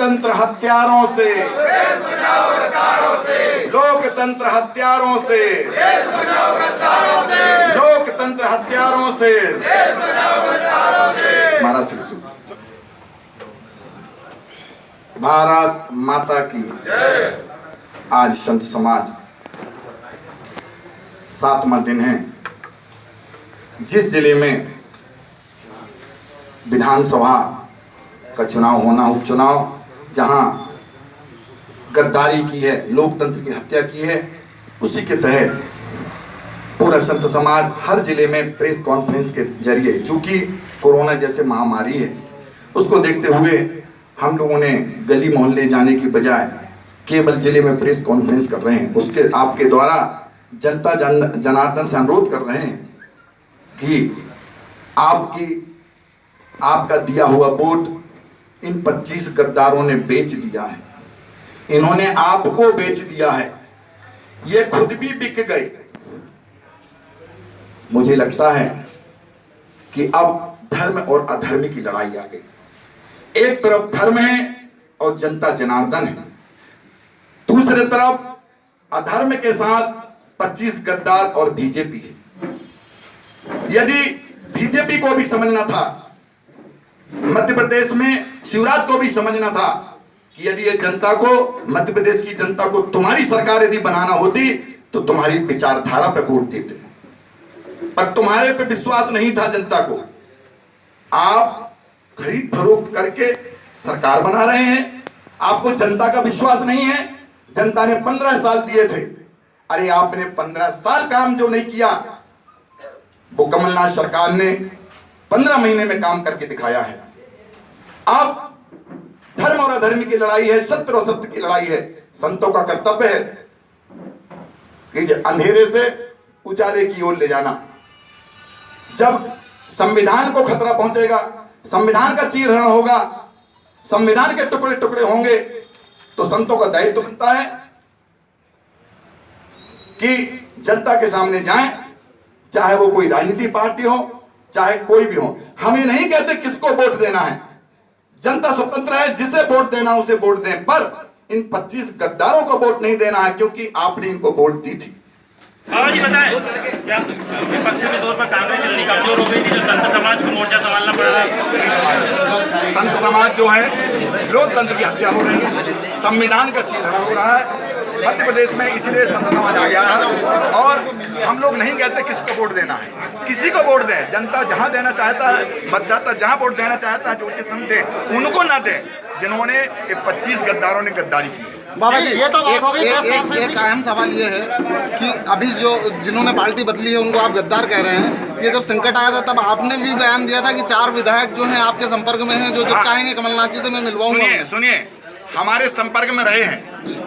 लोकतंत्र हत्यारों से, लोकतंत्र हत्यारों से, लोकतंत्र हत्यारों से। महाराज श्री भारत माता की। आज संत समाज 7वां दिन है। जिस जिले में विधानसभा का चुनाव होना, उपचुनाव, जहां गद्दारी की है, लोकतंत्र की हत्या की है, उसी के तहत पूरा संत समाज हर जिले में प्रेस कॉन्फ्रेंस के जरिए, चूंकि कोरोना जैसे महामारी है, उसको देखते हुए हम लोगों ने गली मोहल्ले जाने की बजाय केवल जिले में प्रेस कॉन्फ्रेंस कर रहे हैं। उसके आपके द्वारा जनता जनार्दन से अनुरोध कर रहे हैं कि आपका दिया हुआ वोट इन 25 गद्दारों ने बेच दिया है। इन्होंने आपको बेच दिया है, ये खुद भी बिक गए। मुझे लगता है कि अब धर्म और अधर्म की लड़ाई आ गई। एक तरफ धर्म है और जनता जनार्दन है, दूसरी तरफ अधर्म के साथ 25 गद्दार और बीजेपी है। यदि बीजेपी को भी समझना था, मध्य प्रदेश में शिवराज को भी समझना था कि यदि ये जनता को, मध्य प्रदेश की जनता को तुम्हारी सरकार यदि बनाना होती तो तुम्हारी विचारधारा पे वोट देते, पर तुम्हारे पे विश्वास नहीं था जनता को। आप खरीद फरोख्त करके सरकार बना रहे हैं, आपको जनता का विश्वास नहीं है। जनता ने 15 साल दिए थे, अरे आपने 15 साल काम जो नहीं किया वो कमलनाथ सरकार ने 15 महीने में काम करके दिखाया है। अब धर्म और अधर्म की लड़ाई है, सत्य और सत्य की लड़ाई है। संतों का कर्तव्य है कि अंधेरे से उजाले की ओर ले जाना। जब संविधान को खतरा पहुंचेगा, संविधान का चीरहरण होगा, संविधान के टुकड़े टुकड़े होंगे, तो संतों का दायित्व बनता है कि जनता के सामने जाएं, चाहे वो कोई राजनीतिक पार्टी हो, चाहे कोई भी हो। हम ये नहीं कहते किसको वोट देना है, जनता स्वतंत्र है, जिसे वोट देना उसे वोट दें, पर इन 25 गद्दारों को वोट नहीं देना है, क्योंकि आपने इनको वोट दी थी। बाबा जी बताएं, क्या विपक्ष के तौर पर कांग्रेस इतनी कमजोर हो गई थी जो संत समाज को मोर्चा संभालना पड़ रहा है? संत समाज जो है, लोकतंत्र की हत्या हो रही है, संविधान का चीरहरण हो रहा है मध्य प्रदेश में, इसलिए संत समाज आ गया है। और हम लोग नहीं कहते किसको वोट देना है, किसी को वोट दें। जनता जहां देना चाहता है, मतदाता जहां वोट देना चाहता है, जो उचित समझे उनको ना दें जिन्होंने 25 गद्दारों ने गद्दारी की। बाबा जी, एक अहम सवाल ये है कि अभी जो जिन्होंने पार्टी बदली है उनको आप गद्दार कह रहे हैं। ये जब संकट आया था तब आपने भी बयान दिया था कि 4 विधायक जो हैं आपके संपर्क में हैं, जो जब चाहेंगे कमलनाथ जी से मैं मिलवाऊंगा। सुनिए, हमारे संपर्क में रहे हैं,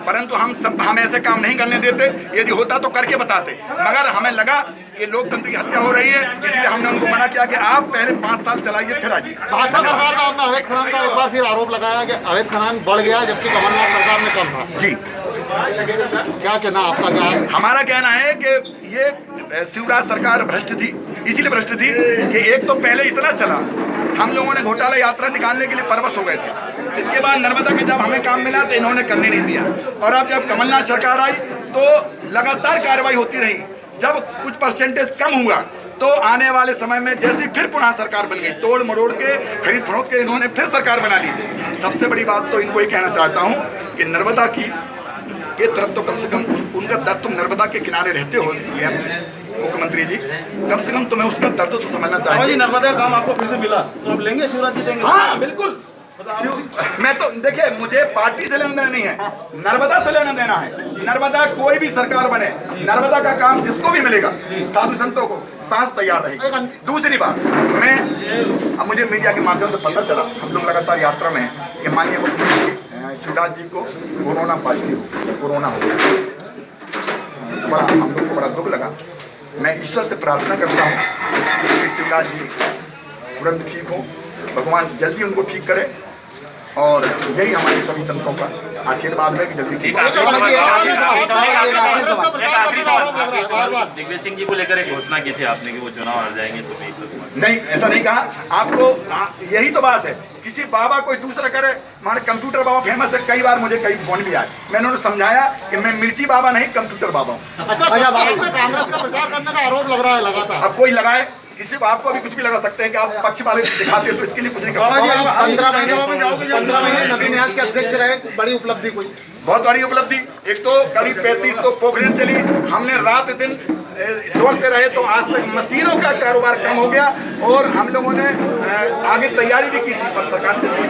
परंतु हम ऐसे काम नहीं करने देते। यदि होता तो करके बताते, मगर हमें लगा ये लोकतंत्र की हत्या हो रही है, इसलिए हमने उनको मना किया कि आप पहले 5 साल चलाइए, फिर आइए। भाजपा सरकार का आपने अवैध खनन का एक बार फिर आरोप लगाया कि अवैध खनन बढ़ गया, जबकि कमलनाथ सरकार में कम था। जी, क्या कहना आपका? क्या है? हमारा कहना है कि ये शिवराज सरकार भ्रष्ट थी, इसीलिए भ्रष्ट थी कि एक तो पहले इतना चला, हम लोगों ने घोटाला यात्रा निकालने के लिए परवश हो गए थे। इसके बाद नर्मदा के जब हमें काम मिला तो इन्होंने करने नहीं दिया, और अब जब कमलनाथ सरकार आई तो लगातार कार्रवाई होती रही। जब कुछ परसेंटेज कम हुआ तो आने वाले समय में जैसी फिर पुनः सरकार बन गई, तोड़ मरोड़ के, खरीद फरोख्त के इन्होंने फिर सरकार बना ली। सबसे बड़ी बात तो इनको ये कहना चाहता हूँ कि नर्मदा की के तरफ तो कम से कम उनका दर्द, तुम नर्मदा के किनारे रहते हो सीएम मुख्यमंत्री जी, कम से कम तुम्हें उसका दर्द तो समझना चाहिए। नर्मदा काम आपको फिर से मिला तो आप लेंगे, शिवराज जी देंगे? हाँ बिल्कुल। मैं तो देखिए, मुझे पार्टी से लेना देना नहीं है, नर्मदा से लेना देना है। नर्मदा कोई भी सरकार बने, नर्मदा का काम जिसको भी मिलेगा, साधु संतों को, सांस तैयार रहेगी। दूसरी बात, अब मुझे मीडिया के माध्यम से पता चला, हम लोग लगातार यात्रा में हैं कि माननीय मुख्यमंत्री शिवराज जी को कोरोना पॉजिटिव, कोरोना हो गया। बड़ा हम लोग को बड़ा दुख लगा। मैं ईश्वर से प्रार्थना करता हूँ कि शिवराज जी तुरंत ठीक हो, भगवान जल्दी उनको ठीक करे, और यही हमारे सभी संतों का आशीर्वाद है कि जल्दी ठीक। दिग्विजय सिंह जी को लेकर एक घोषणा की थी आपने कि वो चुनाव हार जाएंगे, तो नहीं, ऐसा नहीं कहा आपको। यही तो बात है, किसी बाबा कोई दूसरा करे। हमारे कंप्यूटर बाबा फेमस है, कई बार मुझे कई फोन भी आए, मैंने उन्हें समझाया कि मैं मिर्ची बाबा नहीं कंप्यूटर बाबा हूँ। अच्छा, कांग्रेस का प्रचार करने का आरोप लग रहा है लगातार। अब कोई लगाए, किसी को आपको भी कुछ भी लगा सकते हैं कि आप पक्ष वाले दिखाते हो, तो इसके लिए कुछ नहीं कर सकते। 15 महीने नदी न्यास के अध्यक्ष रहे, बड़ी उपलब्धि कोई? बहुत बड़ी उपलब्धि। एक तो करीब 35 तो पोखरण चली, हमने रात दिन दौड़ते रहे, तो आज तक मशीनों का कारोबार कम हो गया और हम लोगों ने आगे तैयारी भी की थी, पर सरकार चली।